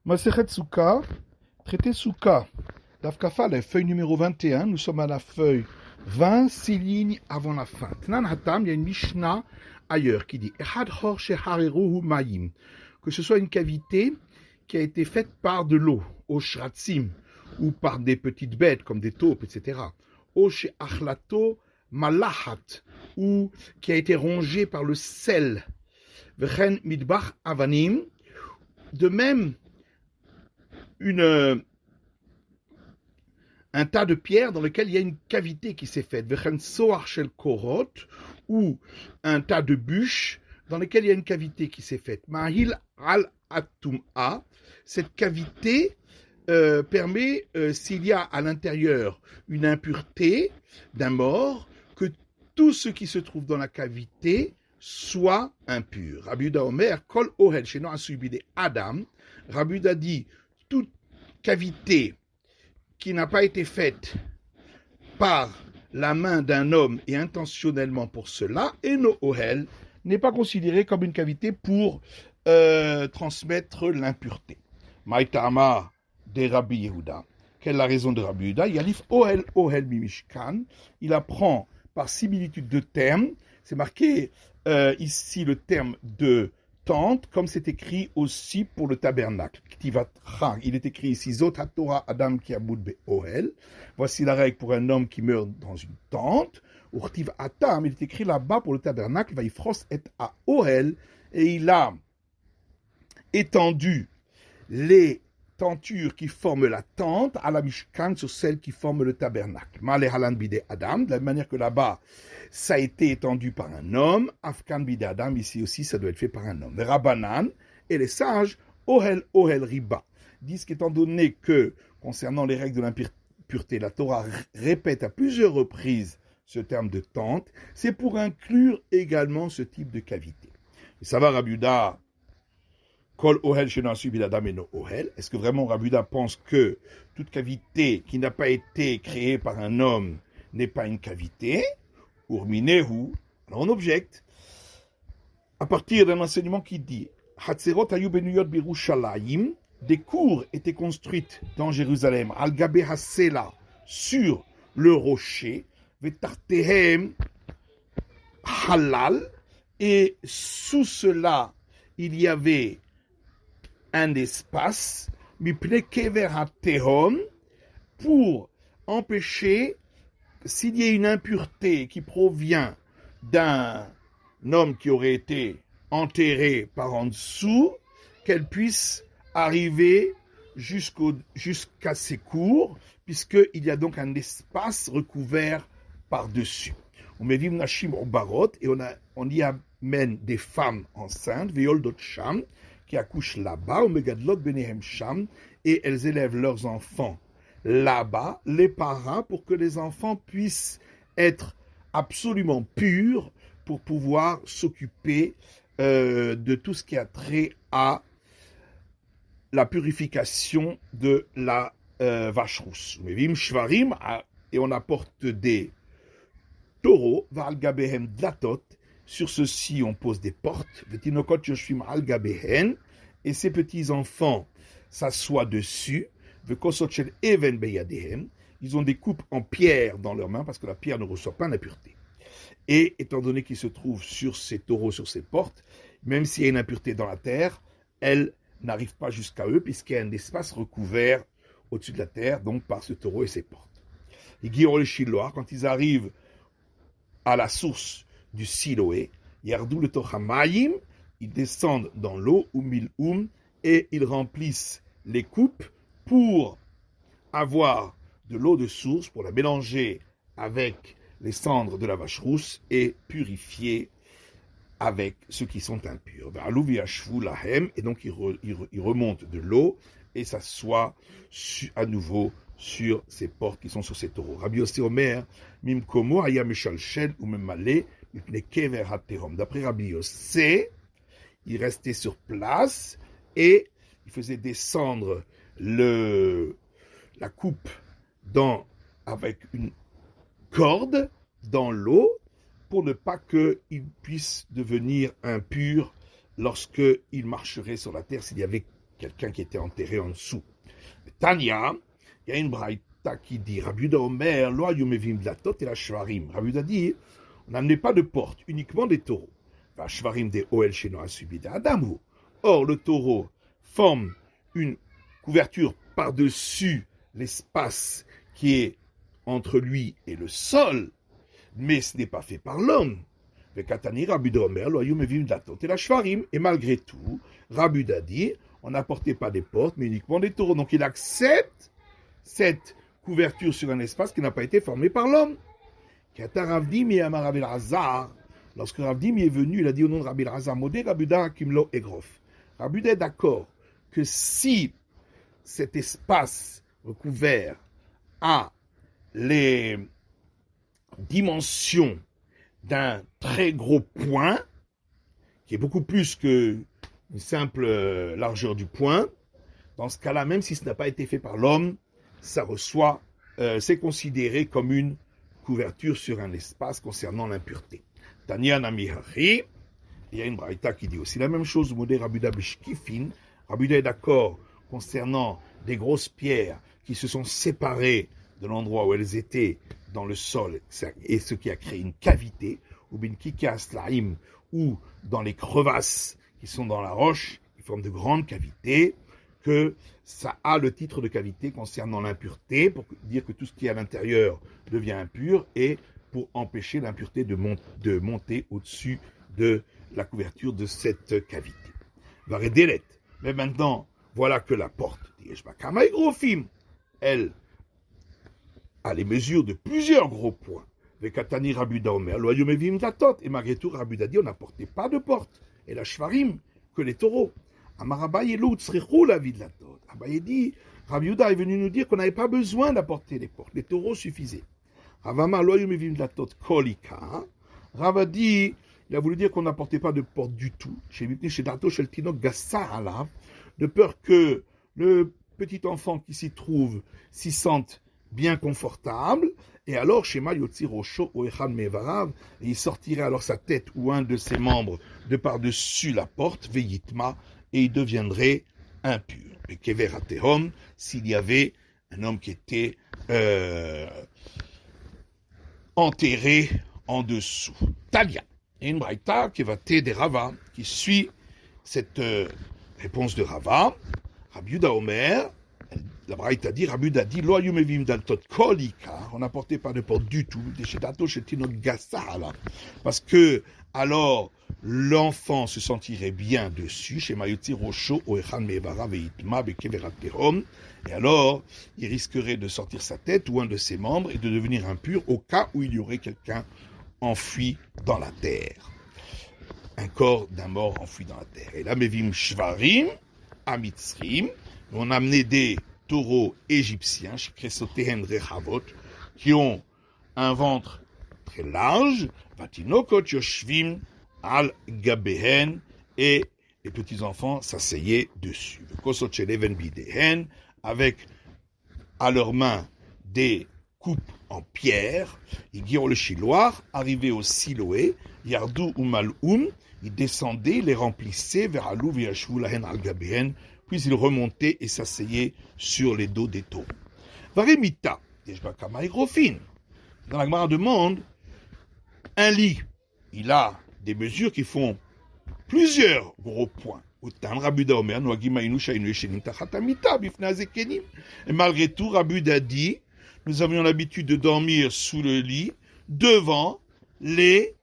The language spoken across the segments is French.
Masechet Souka, traité Souka, Dafkafa, la feuille numéro 21, nous sommes à la feuille 20, 6 lignes avant la fin. Tnan Hatam, il y a une Mishnah ailleurs qui dit Ehad Hor Shehareruhu Mayim, que ce soit une cavité qui a été faite par de l'eau, au Shratzim, ou par des petites bêtes comme des taupes, etc. Au Sheachlato Malahat, ou qui a été rongée par le sel. Vechen Midbach Avanim, de même un tas de pierres dans lequel il y a une cavité qui s'est faite, ou un tas de bûches dans lequel il y a une cavité qui s'est faite. Mahil al atum'a, cette cavité permet, s'il y a à l'intérieur une impureté d'un mort, que tout ce qui se trouve dans la cavité soit impur. Rabbi Yehuda Omer, kol ohel sheno asubide Adam. Rabbi Yehuda dit, toute cavité qui n'a pas été faite par la main d'un homme et intentionnellement pour cela, et no ohel, n'est pas considérée comme une cavité pour transmettre l'impureté. Maïtama de Rabbi Yehuda. Quelle est la raison de Rabbi Yehuda? Yalif ohel ohel mimishkan. Il apprend par similitude de termes. C'est marqué ici le terme de tente, comme c'est écrit aussi pour le tabernacle. Il est écrit ici Zot HaTorah Adam ki amud be'ohel. Voici la règle pour un homme qui meurt dans une tente. Urtiv Atam, il est écrit là-bas pour le tabernacle, Vaifros et à Ohel, et il a étendu les tentures qui forment la tente à la Mishkan sur celles qui forment le tabernacle. Male halan bide Adam, de la même manière que là-bas, ça a été étendu par un homme. Afkan bide Adam, ici aussi, ça doit être fait par un homme. Les Rabbanan et les sages, Ohel Ohel Riba, disent qu'étant donné que, concernant les règles de l'impureté, la Torah répète à plusieurs reprises ce terme de tente, c'est pour inclure également ce type de cavité. Et ça va, Rabbi Yehuda, Kol ohel sheno subi adam eno ohel. Est-ce que vraiment Rabbi Yehuda pense que toute cavité qui n'a pas été créée par un homme n'est pas une cavité? Urminehu. Alors on objecte à partir d'un enseignement qui dit Hatzerot hayu benuyot birushalayim. Des cours étaient construites dans Jérusalem, al gabe hasela, sur le rocher, vetartehem halal, et sous cela il y avait un espace, mipne kever hatehom, pour empêcher, s'il y a une impureté qui provient d'un homme qui aurait été enterré par en dessous, qu'elle puisse arriver jusqu'à ses cours, puisqu'il y a donc un espace recouvert par-dessus. On met vim nashim au barot, et on y amène des femmes enceintes, veyoldot sham, qui accouchent là-bas, megadlot benehem sham, et elles élèvent leurs enfants là-bas, les parents, pour que les enfants puissent être absolument purs pour pouvoir s'occuper de tout ce qui a trait à la purification de la vache rousse. Mevim shvarim, et on apporte des taureaux, val gabehem dlatot. Sur ceci, on pose des portes. Vetinokot yoshvim al gabehen, et ces petits-enfants s'assoient dessus. Vekosot shel even beyadehem, ils ont des coupes en pierre dans leurs mains, parce que la pierre ne reçoit pas l'impureté. Et étant donné qu'ils se trouvent sur ces taureaux, sur ces portes, même s'il y a une impureté dans la terre, elle n'arrive pas jusqu'à eux, puisqu'il y a un espace recouvert au-dessus de la terre, donc par ce taureau et ses portes. Et Guillaume Shiloah, quand ils arrivent à la source du Siloé, Yardou le Tochamayim, ils descendent dans l'eau, et ils remplissent les coupes pour avoir de l'eau de source, pour la mélanger avec les cendres de la vache rousse et purifier avec ceux qui sont impurs. Et donc ils remontent de l'eau et s'assoient à nouveau sur ces portes qui sont sur ces taureaux. Rabbi Yossi Omer, Mimkomo aya meshalshel ou memale mipne kever hatehom. D'après Rabbi Yossi, il restait sur place et il faisait descendre la coupe avec une corde dans l'eau pour ne pas qu'il puisse devenir impur lorsqu'il marcherait sur la terre s'il y avait quelqu'un qui était enterré en dessous. Tania, il y a une braïta qui dit, Rabbi Yehuda Omer, lo hayu mevim dlatot et la shvarim. Rabbi Yehuda dit, on n'amenait pas de porte, uniquement des taureaux. Va shvarim des oel sheno asubide adamu. Or, le taureau forme une couverture par-dessus l'espace qui est entre lui et le sol, mais ce n'est pas fait par l'homme. Et malgré tout, Rabbi Yehuda dit, on n'apportait pas des portes, mais uniquement des taureaux. Donc il accepte cette couverture sur un espace qui n'a pas été formé par l'homme. Lorsque Ravdim est venu, il a dit au nom de Rabbi Elazar, Modé Rabbi Yehuda Kimlo Egrof. Rabbi Yehuda est d'accord que si cet espace recouvert a les dimensions d'un très gros point, qui est beaucoup plus qu'une simple largeur du point, dans ce cas-là, même si ce n'a pas été fait par l'homme, ça reçoit, c'est considéré comme une couverture sur un espace concernant l'impureté. Tania Namihari, il y a une braïta qui dit aussi la même chose, Modé Rabbi Yehuda Bishkifin. Rabbi Yehuda est d'accord concernant des grosses pierres qui se sont séparées de l'endroit où elles étaient dans le sol, et ce qui a créé une cavité, ou bin kikaslaim, ou dans les crevasses qui sont dans la roche, qui forment de grandes cavités, que ça a le titre de cavité concernant l'impureté, pour dire que tout ce qui est à l'intérieur devient impur, et pour empêcher l'impureté de monter au-dessus de la couverture de cette cavité. Varedelet. Mais maintenant, voilà que la porte, elle a les mesures de plusieurs gros points. Vekatani Rabbi Yehuda Omer, lo hayu mevim dlatot. Et malgré tout, Rabbi Yehuda dit, on n'apportait pas de porte. Et la shvarim, que les taureaux. Amar Abaye lo utzrichu la vie dlatot. Abaye dit, Rabbi Yehuda est venu nous dire qu'on n'avait pas besoin d'apporter les portes. Les taureaux suffisaient. Ravama lo hayu mevim dlatot kolika. Rava dit, il a voulu dire qu'on n'apportait pas de porte du tout. Chez Dato, chez le Tinok Gassa Alav, de peur que le petit enfant qui s'y trouve s'y sente bien confortable, et alors Shema Yotzi Rosho Oechan Mevarav, et il sortirait alors sa tête ou un de ses membres de par-dessus la porte, Veyitma, et il deviendrait impur. Et Kever Atehom, s'il y avait un homme qui était enterré en dessous. Talia, et une braïta qui va t'aider Rava, qui suit cette réponse de Rava. Rabbi Yehuda Omer, la braïta dit, Rabbi Yehuda dit, lo hayu mevim daltot kolika, on n'apportait pas de porte du tout, parce que alors l'enfant se sentirait bien dessus, chez Mayotzi Rosho Oechan Mevara Veitma Bekeveraterom, et alors il risquerait de sortir sa tête ou un de ses membres et de devenir impur au cas où il y aurait quelqu'un enfoui dans la terre. Un corps d'un mort enfoui dans la terre. Et là, Mevim Shvarim, Amitzrim, on a amené des taureaux égyptiens, qui ont un ventre très large, Vatinokot Yoshvim al Gabehen, et les petits-enfants s'asseyaient dessus. Avec à leurs mains des coupes en pierre, ils guirent le chiloir, arrivés au Siloé, Yardou ou Mal'oum, ils descendaient, les remplissaient vers Alou, Viachou, Lahen al Gabehen, puis ils remontaient et s'asseyaient sur les dos des taureaux. Varemita, Deshbakama et Grofin. Dans la Gemara demande, un lit, il a des mesures qui font plusieurs gros points. Et malgré tout, Rabbi Yehuda dit, nous avions l'habitude de dormir sous le lit devant les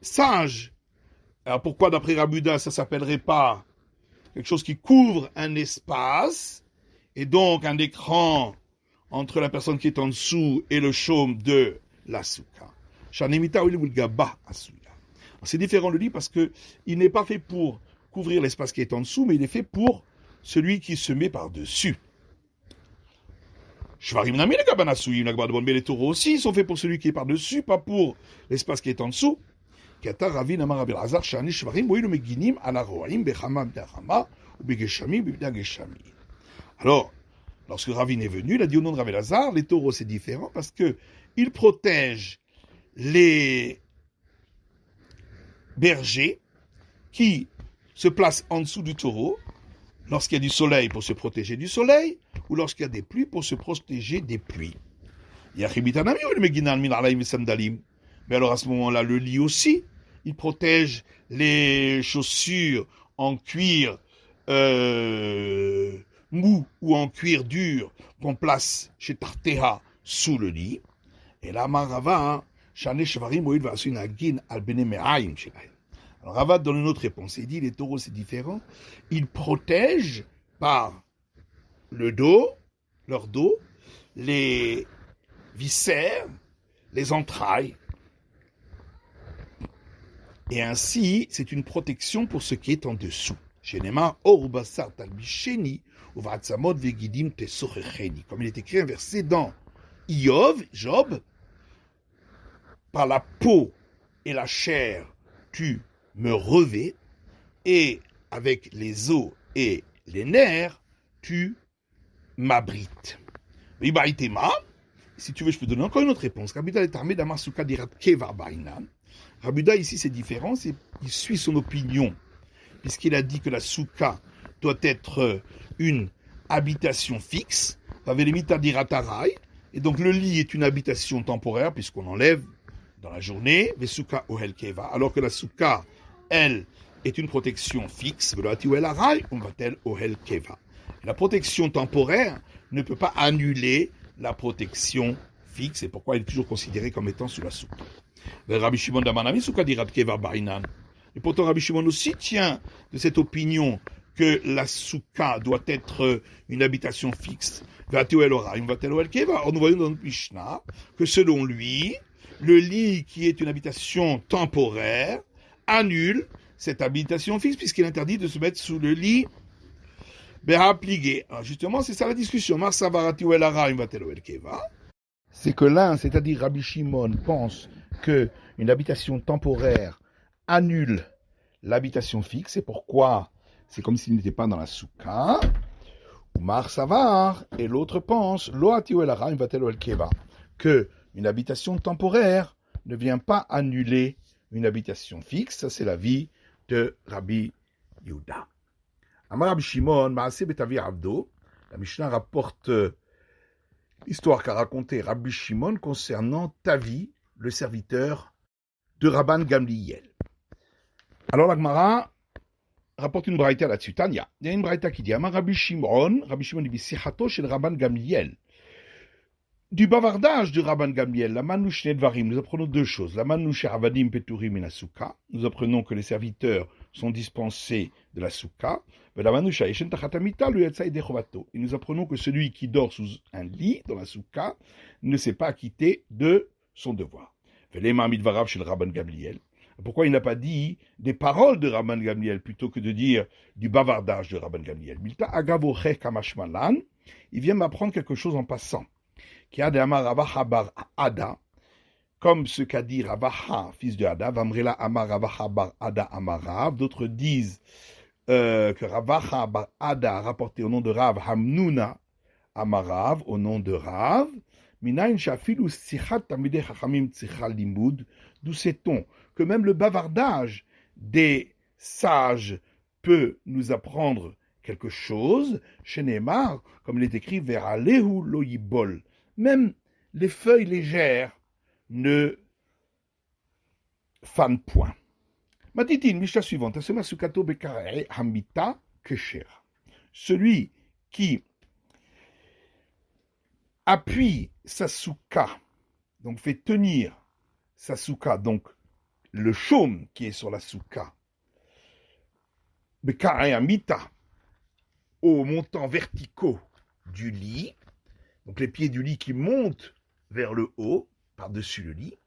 sages. Alors pourquoi d'après Rabbi Yehuda ça s'appellerait pas quelque chose qui couvre un espace et donc un écran entre la personne qui est en dessous et le chaume de la soukha? C'est différent le lit parce que il n'est pas fait pour couvrir l'espace qui est en dessous, mais il est fait pour celui qui se met par-dessus. Mais les taureaux aussi sont faits pour celui qui est par-dessus, pas pour l'espace qui est en dessous. Alors, lorsque Ravine est venu, il a dit au nom de Rabbi Elazar, les taureaux c'est différent parce que ils protègent les bergers qui se placent en dessous du taureau lorsqu'il y a du soleil pour se protéger du soleil, ou lorsqu'il y a des pluies pour se protéger des pluies. Mais alors à ce moment-là, le lit aussi, il protège les chaussures en cuir mou ou en cuir dur qu'on place chez Tarteha sous le lit. Et là, Rava, alors Rava donne une autre réponse. Il dit les taureaux c'est différent. Ils protègent par le dos, leur dos, les viscères, les entrailles. Et ainsi, c'est une protection pour ce qui est en dessous. Comme il est écrit un verset dans Job, par la peau et la chair, tu me revais, et avec les os et les nerfs, tu m'abrites. Si tu veux, je peux donner encore une autre réponse. Rabuda, ici, c'est différent. Il suit son opinion, puisqu'il a dit que la souka doit être une habitation fixe. Et donc, le lit est une habitation temporaire, puisqu'on enlève dans la journée, alors que la souka, elle, est une protection fixe. La protection temporaire ne peut pas annuler la protection fixe, c'est pourquoi elle est toujours considérée comme étant sous la souka. Rabbi Shimon Damanami souka dirat keva barinan. Et pourtant Rabbi Shimon aussi tient de cette opinion que la souka doit être une habitation fixe. Or nous voyons dans notre Mishnah que selon lui, le lit qui est une habitation temporaire annule cette habitation fixe puisqu'il est interdit de se mettre sous le lit alors justement, c'est ça la discussion. C'est que l'un, c'est-à-dire Rabbi Shimon, pense qu'une habitation temporaire annule l'habitation fixe, et pourquoi c'est comme s'il n'était pas dans la souka. Umar Savar, et l'autre pense, que une habitation temporaire ne vient pas annuler une habitation fixe. Ça, c'est l'avis de Rabbi Yehuda. Amar Rabbi Shimon, Maaseh Betavi Abdo, la Mishnah rapporte l'histoire qu'a raconté Rabbi Shimon concernant Tavi, le serviteur de Rabban Gamliel. Alors la Gemara rapporte une braïta là-dessus. Tanya, il y a une braïta qui dit Amar Rabbi Shimon dit Sichato chez Rabban Gamliel. Du bavardage de Rabban Gamliel, la manouche nedvarim, nous apprenons deux choses. La manouche avadim peturim in asuka, nous apprenons que les serviteurs sont dispensés de la souka. Et nous apprenons que celui qui dort sous un lit dans la souka ne s'est pas acquitté de son devoir. Pourquoi il n'a pas dit des paroles de Rabban Gamliel plutôt que de dire du bavardage de Rabban Gamliel? Il vient m'apprendre quelque chose en passant. Qui a de Amar Ravaha bar Ada, comme ce qu'a dit Ravaha, fils de Ada, Vamrela Amar Ravaha bar Ada Amarav. D'autres disent que Ravaha bar Ada a rapporté au nom de Rav Hamnuna Amarav, au nom de Rav. Minayin shafilu sichat tamidei chachamim tzichal limud. D'où sait-on que même le bavardage des sages peut nous apprendre quelque chose. Chez Neymar, comme il est écrit, Veralehu lo yibol. Même les feuilles légères ne fanent point. Matitine, Mishnah suivante. Celui qui appuie sa souka, donc fait tenir sa souka, donc le chaume qui est sur la souka, Bekareamita, aux montants verticaux du lit, donc les pieds du lit qui montent vers le haut, par-dessus le lit,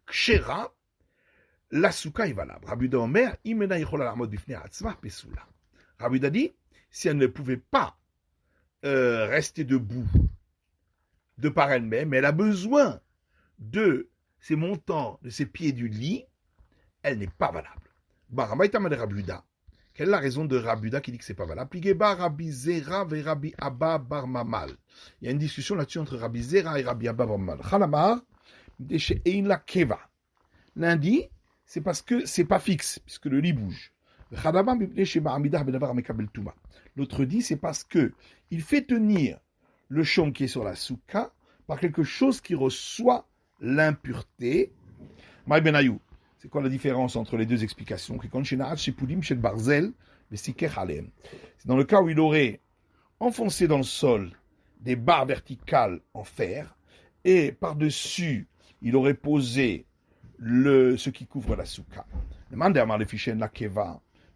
Kshera, la souka est valable. Rabuda Omer, Imena Yichol Alamod Bifnei Atzmah Pesula. Rabuda dit, si elle ne pouvait pas rester debout de par elle-même, elle a besoin de ces montants, de ces pieds du lit, elle n'est pas valable. Baramaïtama de Rabuda. Quelle est la raison de Rabuda qui dit que c'est pas valable? Rabbi Zera et Rabbi Abba bar Mamal. Il y a une discussion là-dessus entre Rabbi Zera et Rabbi Abba bar Mamal. Chalamar, la keva. L'un dit, c'est parce que c'est pas fixe, puisque le lit bouge. L'autre dit, c'est parce que il fait tenir le chaume qui est sur la souka par quelque chose qui reçoit l'impureté. Maï Benayou, c'est quoi la différence entre les deux explications? C'est dans le cas où il aurait enfoncé dans le sol des barres verticales en fer et par-dessus, il aurait posé ce qui couvre la souka.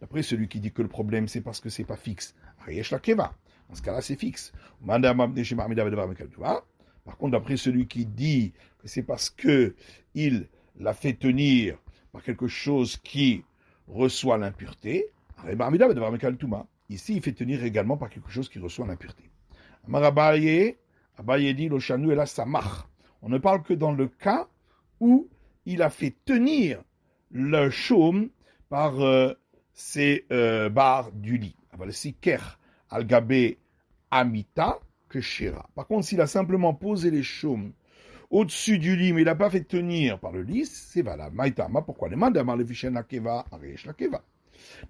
D'après celui qui dit que le problème c'est parce que c'est pas fixe. Dans ce cas-là, c'est fixe. Par contre, d'après celui qui dit que c'est parce que il l'a fait tenir par quelque chose qui reçoit l'impureté, ici, il fait tenir également par quelque chose qui reçoit l'impureté. Abaye dit le chanou et la samach. On ne parle que dans le cas où il a fait tenir le chaume par ces barres du lit. Al-Gabé Amita que Shira. Par contre, s'il a simplement posé les chaumes au-dessus du lit, mais il n'a pas fait tenir par le lit, c'est valable. Maïtama, pourquoi les mandamar le fichen la keva, aresh la keva.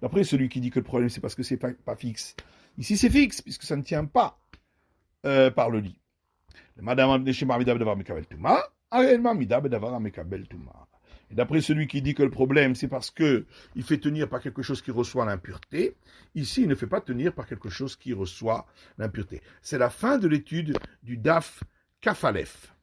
D'après celui qui dit que le problème c'est parce que c'est pas fixe. Ici c'est fixe, puisque ça ne tient pas par le lit. Et d'après celui qui dit que le problème c'est parce que il fait tenir par quelque chose qui reçoit l'impureté, ici il ne fait pas tenir par quelque chose qui reçoit l'impureté. C'est la fin de l'étude du Daf Kafalef.